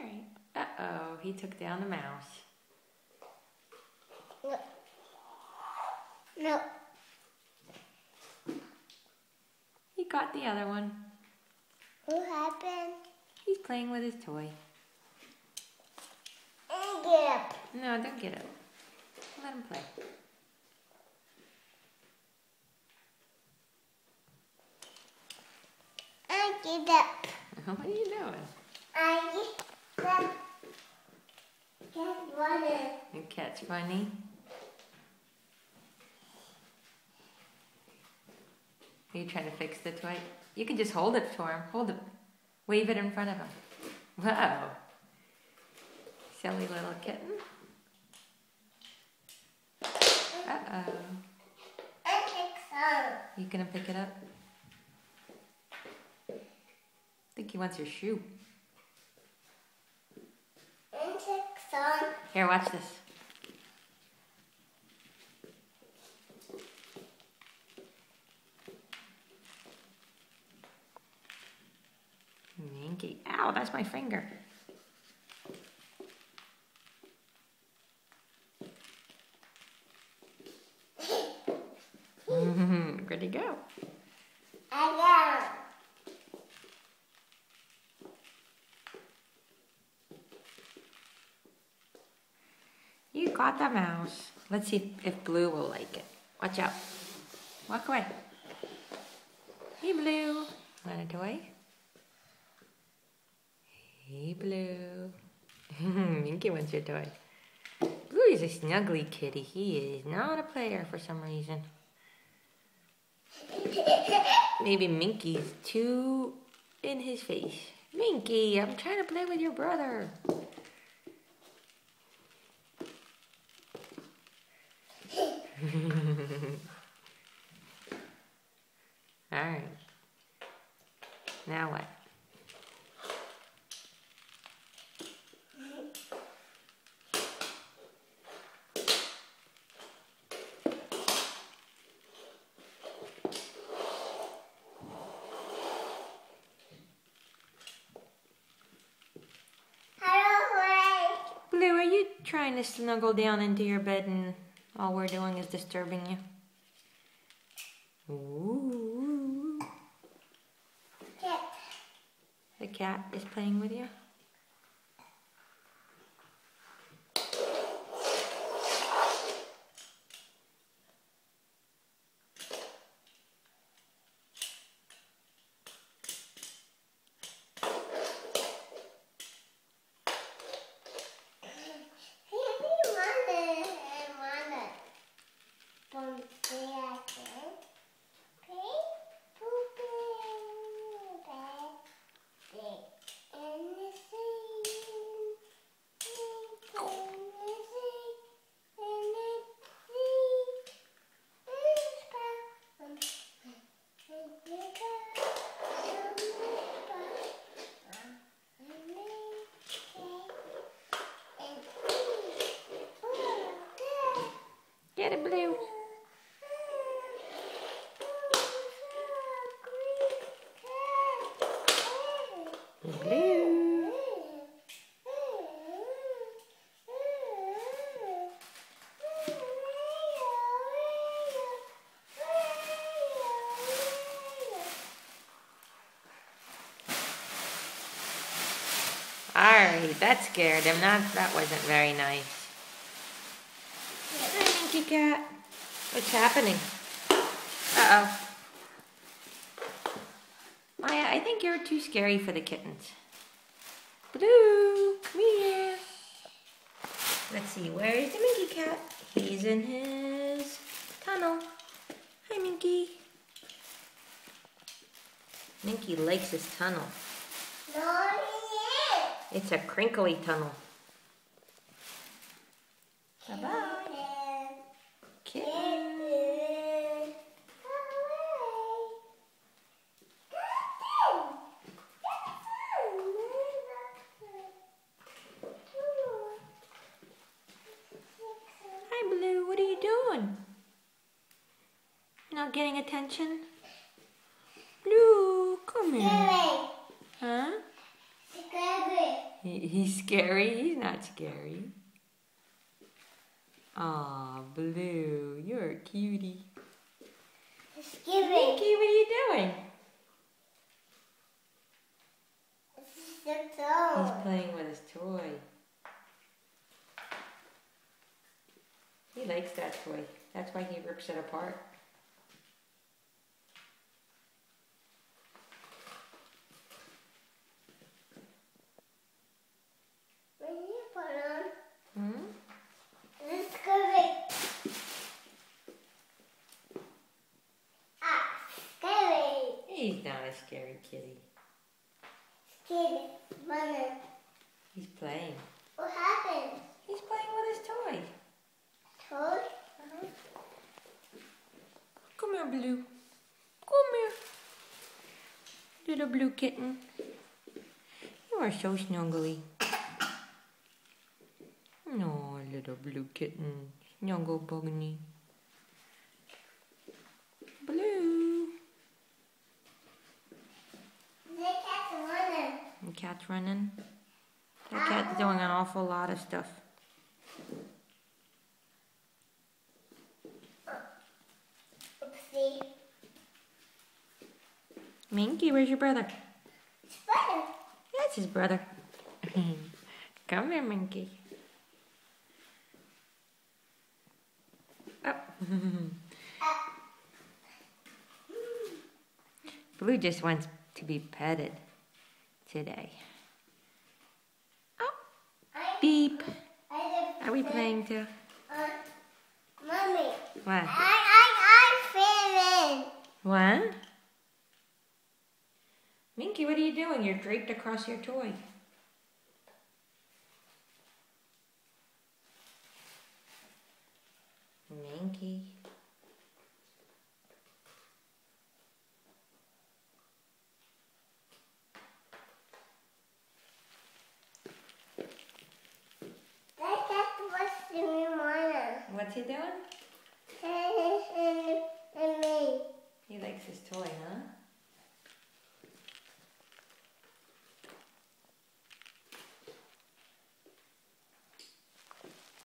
Alright. Uh-oh, he took down the mouse. No. No. He caught the other one. What happened? He's playing with his toy. Get up. No, don't get up. Let him play. Get up. What are you doing? Get up. Get running. The cat's funny. Are you trying to fix the toy? You can just hold it for him. Hold it. Wave it in front of him. Whoa. Silly little kitten. Uh-oh. You gonna pick it up? I think he wants your shoe. Here, watch this. Minky. Ow, that's my finger. Where'd he go? You caught the mouse. Let's see if Blue will like it. Watch out. Walk away. Hey, Blue. Want a toy? Hey, Blue. Minky wants your toy. Blue is a snuggly kitty. He is not a player for some reason. Maybe Minky's too in his face. Minky, I'm trying to play with your brother. Alright. Now what? Blue, are you trying to snuggle down into your bed and all we're doing is disturbing you? Ooh. Cat. The cat is playing with you? Get it, Blue. Blue. Alright, that scared him. That wasn't very nice. Hi, Minky Cat. What's happening? Uh-oh. Maya, I think you're too scary for the kittens. Blue, come here. Let's see, where is the Minky Cat? He's in his tunnel. Hi, Minky. Minky likes his tunnel. No, It's a crinkly tunnel. Bye-bye. Kitten. Hi, Blue. What are you doing? Not getting attention? Blue, come here. Huh? He's scary? He's not scary. Aw, Blue, you're a cutie. Excuse me. Minky, what are you doing? He's playing with his toy. He likes that toy. That's why he rips it apart. What do you put on? Hmm? It's scary. Ah, scary. He's not a scary kitty. Scary. Running. He's playing. What happened? He's playing with his toy. Toad? Come here, Blue. Come here. Little blue kitten. You are so snuggly. No, little blue kitten. Snuggle bunny. Blue. The cat's running. The cat's running. The cat's doing an awful lot of stuff. Oopsie. Minky, where's your brother? Spider. That's his brother. Come here, Minky. Oh. Blue just wants to be petted today. Oh, beep. Are we playing too? Mommy. What? I'm feeling. What? Minky, what are you doing? You're draped across your toy. Minky. That cat was to me, Mona. What's he doing? And me. He likes his toy, huh?